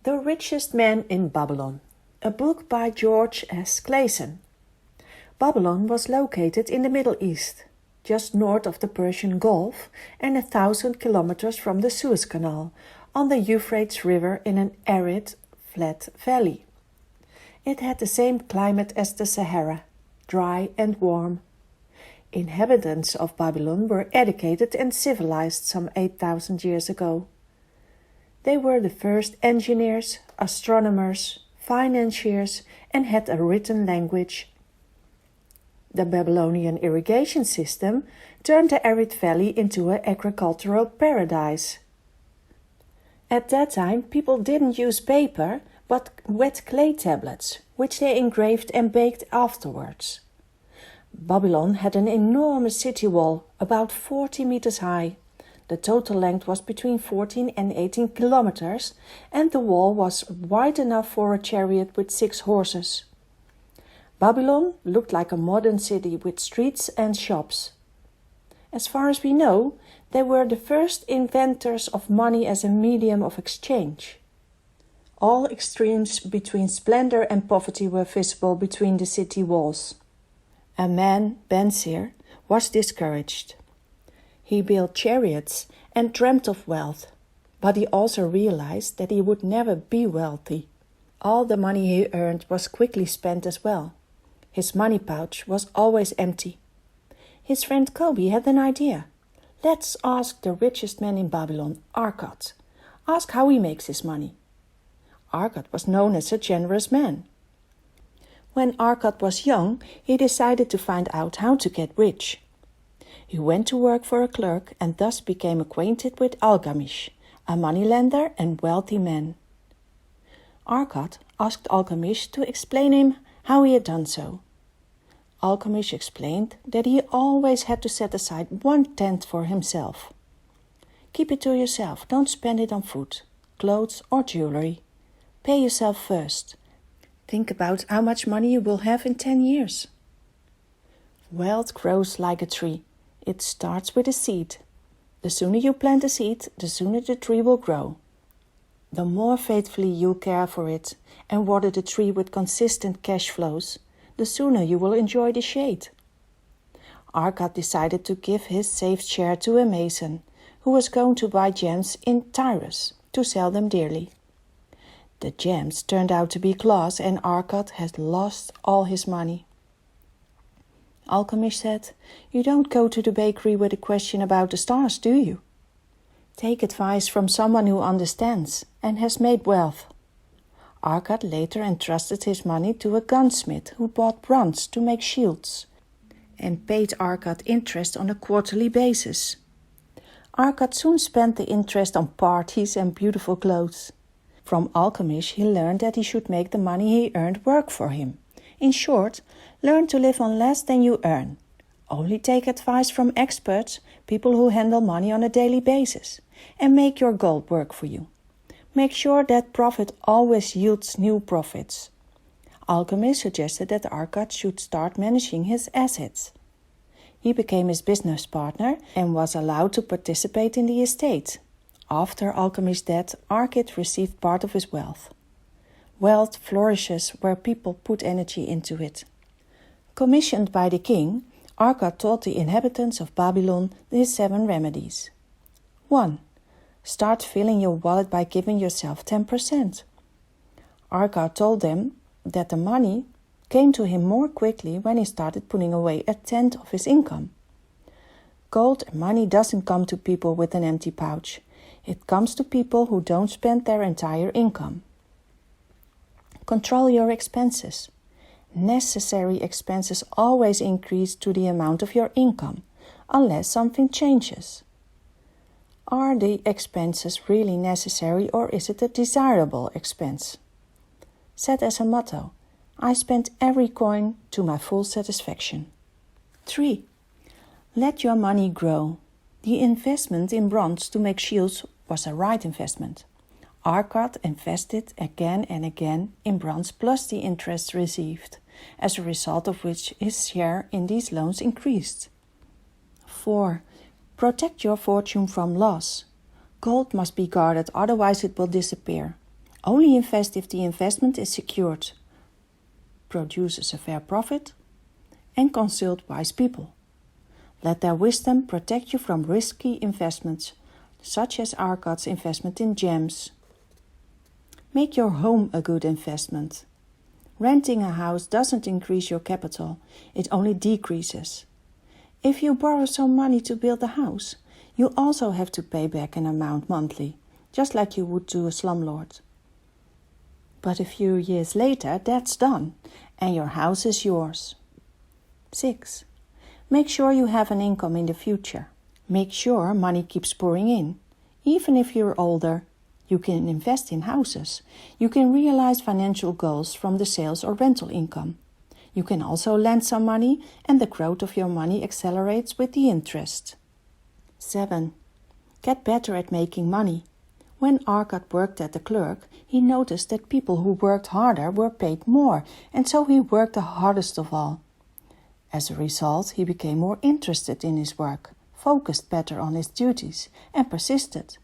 The Richest Man in Babylon, a book by George S. Clason. Babylon was located in the Middle East, just north of the Persian Gulf and 1,000 kilometers from the Suez Canal, on the Euphrates River in an arid, flat valley. It had the same climate as the Sahara, dry and warm. Inhabitants of Babylon were educated and civilized some 8,000 years ago. They were the first engineers, astronomers, financiers, and had a written language. The Babylonian irrigation system turned the arid valley into an agricultural paradise. At that time, people didn't use paper, but wet clay tablets, which they engraved and baked afterwards. Babylon had an enormous city wall, about 40 meters high. The total length was between 14 and 18 kilometers, and the wall was wide enough for a chariot with 6 horses. Babylon looked like a modern city with streets and shops. As far as we know, they were the first inventors of money as a medium of exchange. All extremes between splendor and poverty were visible between the city walls. A man, Bensir, was discouraged. He built chariots and dreamt of wealth, but he also realized that he would never be wealthy. All the money he earned was quickly spent as well. His money pouch was always empty. His friend Kobe had an idea. Let's ask the richest man in Babylon, Arkad. Ask how he makes his money. Arkad was known as a generous man. When Arkad was young, he decided to find out how to get rich. He went to work for a clerk and thus became acquainted with Algamish, a moneylender and wealthy man. Arkad asked Algamish to explain him how he had done so. Algamish explained that he always had to set aside 1/10 for himself. Keep it to yourself, don't spend it on food, clothes or jewelry. Pay yourself first. Think about how much money you will have in 10 years. Wealth grows like a tree. It starts with a seed. The sooner you plant a seed, the sooner the tree will grow. The more faithfully you care for it and water the tree with consistent cash flows, the sooner you will enjoy the shade. Arkad decided to give his safe share to a mason who was going to buy gems in Tyrus to sell them dearly. The gems turned out to be glass and Arkad had lost all his money. Alchemist said, "You don't go to the bakery with a question about the stars, do you? Take advice from someone who understands and has made wealth." Arkad later entrusted his money to a gunsmith who bought bronze to make shields and paid Arkad interest on a quarterly basis. Arkad soon spent the interest on parties and beautiful clothes. From Alchemist he learned that he should make the money he earned work for him. In short, learn to live on less than you earn. Only take advice from experts, people who handle money on a daily basis, and make your gold work for you. Make sure that profit always yields new profits. Alchemist suggested that Arkad should start managing his assets. He became his business partner and was allowed to participate in the estate. After Alchemist's death, Arkad received part of his wealth. Wealth flourishes where people put energy into it. Commissioned by the king, Arkad taught the inhabitants of Babylon his 7 remedies. 1. Start filling your wallet by giving yourself 10%. Arkad told them that the money came to him more quickly when he started putting away 1/10 of his income. Gold and money doesn't come to people with an empty pouch. It comes to people who don't spend their entire income. Control your expenses. Necessary expenses always increase to the amount of your income, unless something changes. Are the expenses really necessary or is it a desirable expense? Set as a motto, I spend every coin to my full satisfaction. 3. Let your money grow. The investment in bronze to make shields was a right investment. Arkad invested again and again in bronze plus the interest received, as a result of which his share in these loans increased. 4. Protect your fortune from loss. Gold must be guarded, otherwise it will disappear. Only invest if the investment is secured, produces a fair profit, and consult wise people. Let their wisdom protect you from risky investments, such as Arcot's investment in gems. Make your home a good investment. Renting a house doesn't increase your capital, it only decreases. If you borrow some money to build a house, you also have to pay back an amount monthly, just like you would to a slumlord. But a few years later, that's done, and your house is yours. 6. Make sure you have an income in the future. Make sure money keeps pouring in. Even if you're older, you can invest in houses. You can realize financial goals from the sales or rental income. You can also lend some money, and the growth of your money accelerates with the interest. 7. Get better at making money. When Arcot worked at the clerk, he noticed that people who worked harder were paid more, and so he worked the hardest of all. As a result, he became more interested in his work, focused better on his duties, and persisted.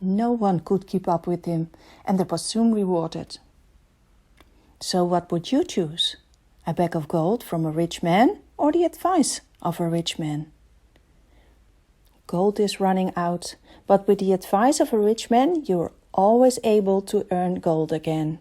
No one could keep up with him, and that was soon rewarded. So what would you choose? A bag of gold from a rich man, or the advice of a rich man? Gold is running out, but with the advice of a rich man, you're always able to earn gold again.